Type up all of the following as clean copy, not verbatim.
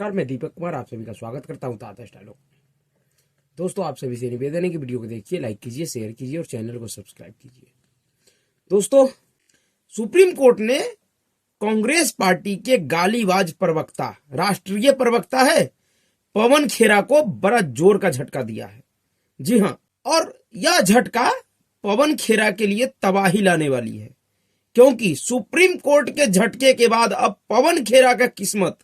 नमस्कार, मैं दीपक कुमार आप सभी का स्वागत करता हूं ताता स्टाइल। दोस्तों, आप सभी से निवेदन है कि वीडियो को देखिए, लाइक कीजिए, शेयर कीजिए और चैनल को सब्सक्राइब कीजिए। दोस्तों, सुप्रीम कोर्ट ने कांग्रेस पार्टी के गालीबाज प्रवक्ता, राष्ट्रीय प्रवक्ता है पवन खेरा को बड़ा जोर का झटका दिया है। जी हां, और यह झटका पवन खेरा के लिए तबाही लाने वाली है, क्योंकि सुप्रीम कोर्ट के झटके के बाद अब पवन खेरा का किस्मत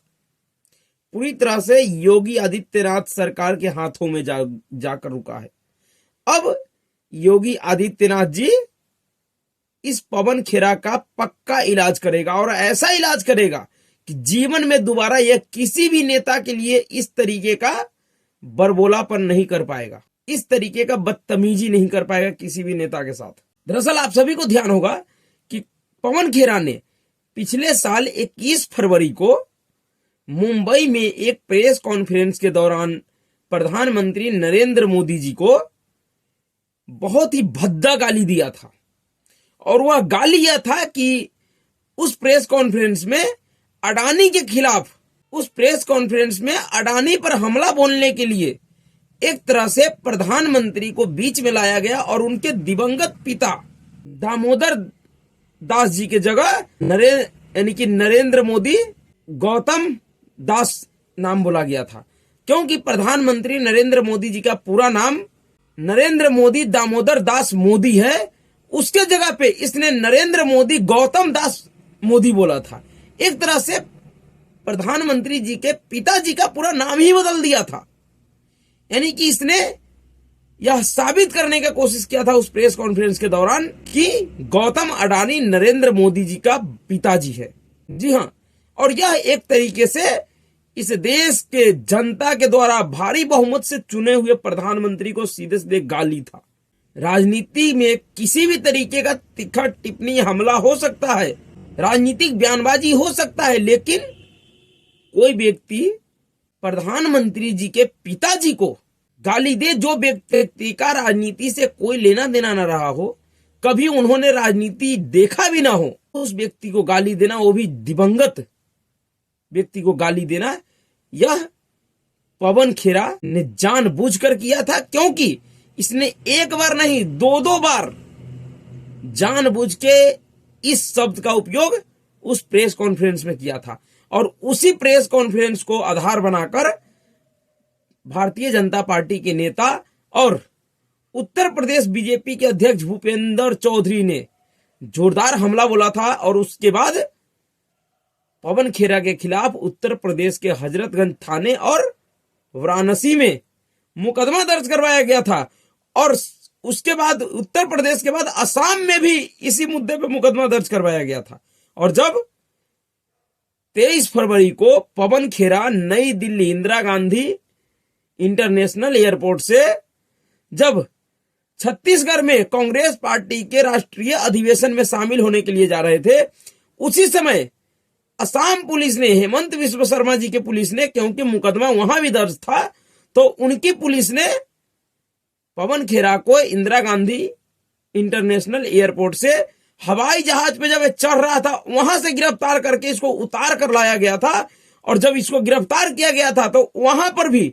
पूरी तरह से योगी आदित्यनाथ सरकार के हाथों में जाकर रुका है। अब योगी आदित्यनाथ जी इस पवन खेरा का पक्का इलाज करेगा, और ऐसा इलाज करेगा कि जीवन में दोबारा यह किसी भी नेता के लिए इस तरीके का बरबोलापन नहीं कर पाएगा, इस तरीके का बदतमीजी नहीं कर पाएगा किसी भी नेता के साथ। दरअसल आप सभी को ध्यान होगा कि पवन खेरा ने पिछले साल 21 फरवरी को मुंबई में एक प्रेस कॉन्फ्रेंस के दौरान प्रधानमंत्री नरेंद्र मोदी जी को बहुत ही भद्दा गाली दिया था। और वह गाली यह था कि उस प्रेस कॉन्फ्रेंस में अडानी के खिलाफ, उस प्रेस कॉन्फ्रेंस में अडानी पर हमला बोलने के लिए एक तरह से प्रधानमंत्री को बीच में लाया गया और उनके दिवंगत पिता दामोदर दास जी के जगह नरेंद्र मोदी गौतम दास नाम बोला गया था, क्योंकि प्रधानमंत्री नरेंद्र मोदी जी का पूरा नाम नरेंद्र मोदी दामोदर दास मोदी है। उसके जगह पे इसने नरेंद्र मोदी गौतम दास मोदी बोला था। एक तरह से प्रधानमंत्री जी के पिताजी का पूरा नाम ही बदल दिया था। यानी कि इसने यह साबित करने का कोशिश किया था उस प्रेस कॉन्फ्रेंस के दौरान कि गौतम अडानी नरेंद्र मोदी जी का पिताजी है। जी हां, और यह एक तरीके से इस देश के जनता के द्वारा भारी बहुमत से चुने हुए प्रधानमंत्री को सीधे सीधे गाली था। राजनीति में किसी भी तरीके का तीखा टिप्पणी हमला हो सकता है, राजनीतिक बयानबाजी हो सकता है, लेकिन कोई व्यक्ति प्रधानमंत्री जी के पिताजी को गाली दे, जो व्यक्ति का राजनीति से कोई लेना देना न रहा हो, कभी उन्होंने राजनीति देखा भी ना हो, उस व्यक्ति को गाली देना, वो भी दिवंगत व्यक्ति को गाली देना, यह पवन खेरा ने जानबूझकर किया था। क्योंकि इसने एक बार नहीं, दो बार जानबूझ के इस शब्द का उपयोग उस प्रेस कॉन्फ्रेंस में किया था। और उसी प्रेस कॉन्फ्रेंस को आधार बनाकर भारतीय जनता पार्टी के नेता और उत्तर प्रदेश बीजेपी के अध्यक्ष भूपेंद्र चौधरी ने जोरदार हमला बोला था। और उसके बाद पवन खेरा के खिलाफ उत्तर प्रदेश के हजरतगंज थाने और वाराणसी में मुकदमा दर्ज करवाया गया था। और उसके बाद उत्तर प्रदेश के बाद असम में भी इसी मुद्दे पर मुकदमा दर्ज करवाया गया था। और जब 23 फरवरी को पवन खेरा नई दिल्ली इंदिरा गांधी इंटरनेशनल एयरपोर्ट से जब छत्तीसगढ़ में कांग्रेस पार्टी के राष्ट्रीय अधिवेशन में शामिल होने के लिए जा रहे थे, उसी समय असम पुलिस ने, हेमंत विश्व शर्मा जी के पुलिस ने, क्योंकि मुकदमा वहां भी दर्ज था, तो उनकी पुलिस ने पवन खेरा को इंदिरा गांधी इंटरनेशनल एयरपोर्ट से हवाई जहाज पे जब चढ़ रहा था वहां से गिरफ्तार करके इसको उतार कर लाया गया था। और जब इसको गिरफ्तार किया गया था तो वहां पर भी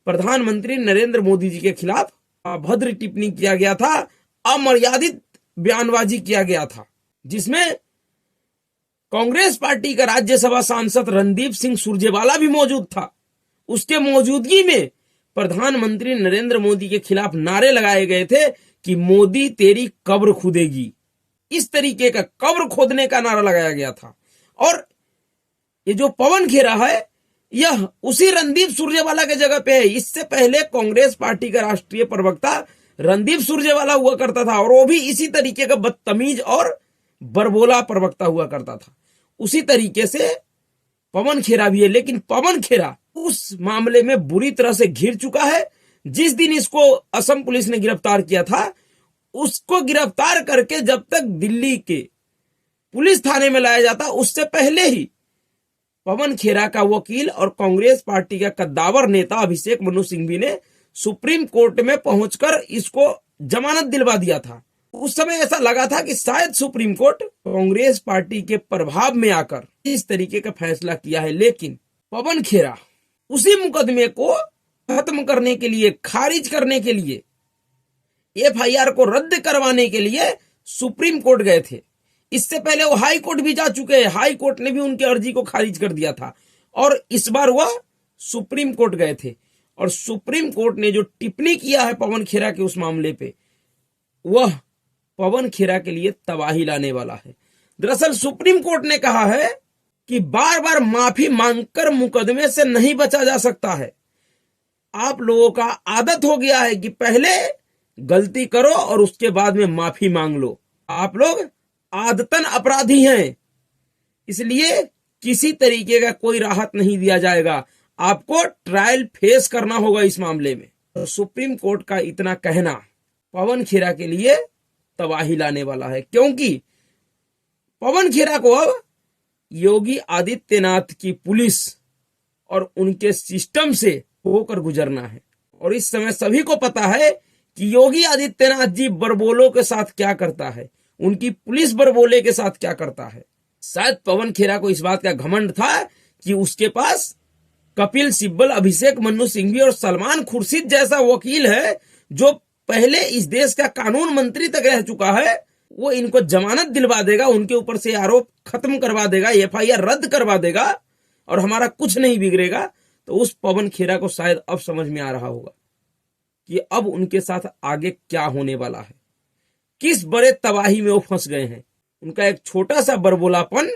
प्रधानमंत्री नरेंद्र मोदी जी के खिलाफ अभद्र टिप्पणी किया गया था, अमर्यादित बयानबाजी किया गया था, जिसमें कांग्रेस पार्टी का राज्यसभा सांसद रणदीप सिंह सुरजेवाला भी मौजूद था। उसके मौजूदगी में प्रधानमंत्री नरेंद्र मोदी के खिलाफ नारे लगाए गए थे कि मोदी तेरी कब्र खुदेगी। इस तरीके का कब्र खोदने का नारा लगाया गया था। और ये जो पवन खेरा है, यह उसी रणदीप सुरजेवाला के जगह पे है। इससे पहले कांग्रेस पार्टी का राष्ट्रीय प्रवक्ता रणदीप सुरजेवाला हुआ करता था, और वो भी इसी तरीके का बदतमीज और बरबोला प्रवक्ता हुआ करता था। उसी तरीके से पवन खेरा भी है, लेकिन पवन खेरा उस मामले में बुरी तरह से घिर चुका है। जिस दिन इसको असम पुलिस ने गिरफ्तार किया था, उसको गिरफ्तार करके जब तक दिल्ली के पुलिस थाने में लाया जाता, उससे पहले ही पवन खेरा का वकील और कांग्रेस पार्टी का कद्दावर नेता अभिषेक मनु सिंघवी ने सुप्रीम कोर्ट में पहुंचकर इसको जमानत दिलवा दिया था। उस समय ऐसा लगा था कि शायद सुप्रीम कोर्ट कांग्रेस पार्टी के प्रभाव में आकर इस तरीके का फैसला किया है, लेकिन पवन खेरा उसी मुकदमे को खत्म करने के लिए, खारिज करने के लिए, एफआईआर को रद्द करवाने के लिए सुप्रीम कोर्ट गए थे। इससे पहले वो हाई कोर्ट भी जा चुके हैं, हाई कोर्ट ने भी उनकी अर्जी को खारिज कर दिया था, और इस बार वह सुप्रीम कोर्ट गए थे। और सुप्रीम कोर्ट ने जो टिप्पणी किया है पवन खेरा के उस मामले पे, वह पवन खेरा के लिए तबाही लाने वाला है। दरअसल सुप्रीम कोर्ट ने कहा है कि बार बार माफी मांगकर मुकदमे से नहीं बचा जा सकता है। आप लोगों का आदत हो गया है कि पहले गलती करो और उसके बाद में माफी मांग लो। आप लोग आदतन अपराधी हैं, इसलिए किसी तरीके का कोई राहत नहीं दिया जाएगा, आपको ट्रायल फेस करना होगा इस मामले में। तो सुप्रीम कोर्ट का इतना कहना पवन खेरा के लिए तबाही लाने वाला है, क्योंकि पवन खेरा को अब योगी आदित्यनाथ की पुलिस और उनके सिस्टम से होकर गुजरना है। और इस समय सभी को पता है कि योगी आदित्यनाथ जी बरबोलों के साथ क्या करता है, उनकी पुलिस बरबोले के साथ क्या करता है। शायद पवन खेरा को इस बात का घमंड था कि उसके पास कपिल सिब्बल, अभिषेक मनु सिंघवी और सलमान खुर्शीद जैसा वकील है, जो पहले इस देश का कानून मंत्री तक रह चुका है। वो इनको जमानत दिलवा देगा, उनके ऊपर से आरोप खत्म करवा देगा, एफआईआर रद्द करवा देगा और हमारा कुछ नहीं बिगड़ेगा। तो उस पवन खेरा को शायद अब समझ में आ रहा होगा कि अब उनके साथ आगे क्या होने वाला है, किस बड़े तबाही में वो फंस गए हैं। उनका एक छोटा सा बरबोलापन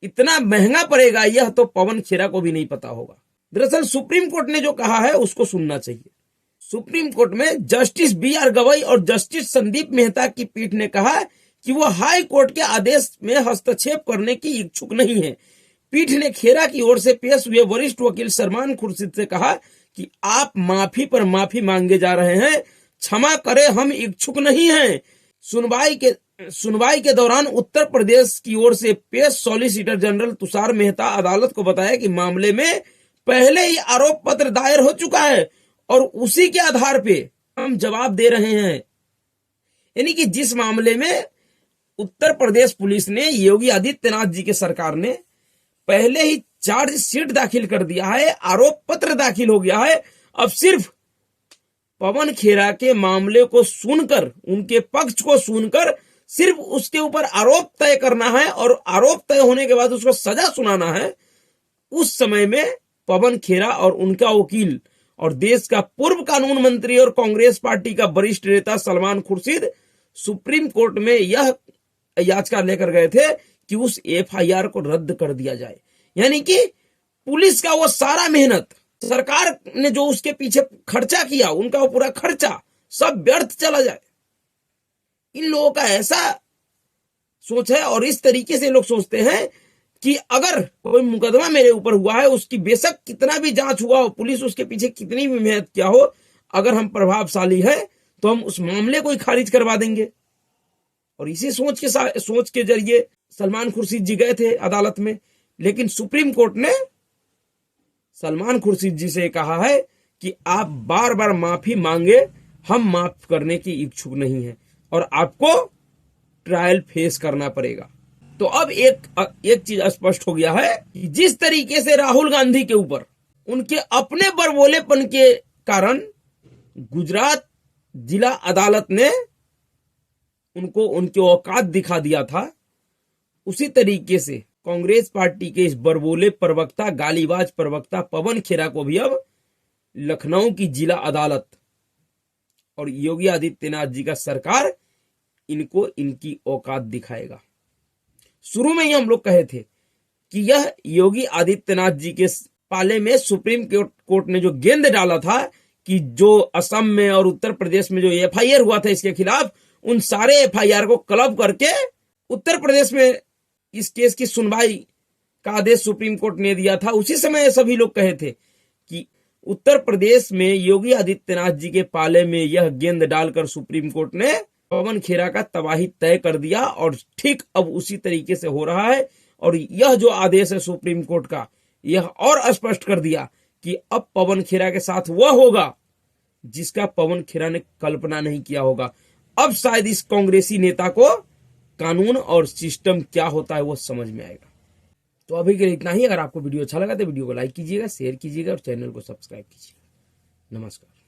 इतना महंगा पड़ेगा, यह तो पवन खेरा को भी नहीं पता होगा। दरअसल सुप्रीम कोर्ट ने जो कहा है उसको सुनना चाहिए। सुप्रीम कोर्ट में जस्टिस बी.आर. गवई और जस्टिस संदीप मेहता की पीठ ने कहा कि वो हाई कोर्ट के आदेश में हस्तक्षेप करने की इच्छुक नहीं है। पीठ ने खेरा की ओर से पेश हुए वरिष्ठ वकील सलमान खुर्शीद से कहा कि आप माफी पर माफी मांगे जा रहे हैं, क्षमा करें, हम इच्छुक नहीं हैं। सुनवाई के दौरान उत्तर प्रदेश की ओर से पेश सॉलिसिटर जनरल तुषार मेहता अदालत को बताया कि मामले में पहले ही आरोप पत्र दायर हो चुका है और उसी के आधार पे हम जवाब दे रहे हैं। यानी कि जिस मामले में उत्तर प्रदेश पुलिस ने, योगी आदित्यनाथ जी के सरकार ने पहले ही चार्जशीट दाखिल कर दिया है, आरोप पत्र दाखिल हो गया है, अब सिर्फ पवन खेरा के मामले को सुनकर, उनके पक्ष को सुनकर सिर्फ उसके ऊपर आरोप तय करना है और आरोप तय होने के बाद उसको सजा सुनाना है। उस समय में पवन खेरा और उनका वकील और देश का पूर्व कानून मंत्री और कांग्रेस पार्टी का वरिष्ठ नेता सलमान खुर्शीद सुप्रीम कोर्ट में यह याचिका लेकर गए थे कि उस एफआईआर को रद्द कर दिया जाए। यानी कि पुलिस का वो सारा मेहनत, सरकार ने जो उसके पीछे खर्चा किया, उनका वो पूरा खर्चा सब व्यर्थ चला जाए। इन लोगों का ऐसा सोच है और इस तरीके से लोग सोचते हैं कि अगर कोई मुकदमा मेरे ऊपर हुआ है, उसकी बेशक कितना भी जांच हुआ हो, पुलिस उसके पीछे कितनी भी मेहनत किया हो, अगर हम प्रभावशाली है तो हम उस मामले को ही खारिज करवा देंगे। और इसी सोच के जरिए सलमान खुर्शीद जी गए थे अदालत में, लेकिन सुप्रीम कोर्ट ने सलमान खुर्शीद जी से कहा है कि आप बार बार माफी मांगे, हम माफ करने की इच्छुक नहीं है और आपको ट्रायल फेस करना पड़ेगा। तो अब एक चीज स्पष्ट हो गया है कि जिस तरीके से राहुल गांधी के ऊपर उनके अपने बरबोलेपन के कारण गुजरात जिला अदालत ने उनको उनके औकात दिखा दिया था, उसी तरीके से कांग्रेस पार्टी के इस बरबोले प्रवक्ता, गालीबाज प्रवक्ता पवन खेरा को भी अब लखनऊ की जिला अदालत और योगी आदित्यनाथ जी का सरकार इनको इनकी औकात दिखाएगा। शुरू में ही हम लोग कहे थे कि यह योगी आदित्यनाथ जी के पाले में सुप्रीम कोर्ट ने जो गेंद डाला था कि जो असम में और उत्तर प्रदेश में जो एफआईआर हुआ था इसके खिलाफ, उन सारे एफआईआर को क्लब करके उत्तर प्रदेश में इस केस की सुनवाई का आदेश सुप्रीम कोर्ट ने दिया था। उसी समय सभी लोग कहे थे कि उत्तर प्रदेश में योगी आदित्यनाथ जी के पाले में यह गेंद डालकर सुप्रीम कोर्ट ने पवन खेरा का तबाही तय कर दिया और ठीक अब उसी तरीके से हो रहा है। और यह जो आदेश है सुप्रीम कोर्ट का, यह और स्पष्ट कर दिया कि अब पवन खेरा के साथ वह होगा जिसका पवन खेरा ने कल्पना नहीं किया होगा। अब शायद इस कांग्रेसी नेता को कानून और सिस्टम क्या होता है वो समझ में आएगा। तो अभी के लिए इतना ही। अगर आपको वीडियो अच्छा लगा तो वीडियो को लाइक कीजिएगा, शेयर कीजिएगा और चैनल को सब्सक्राइब कीजिएगा। नमस्कार।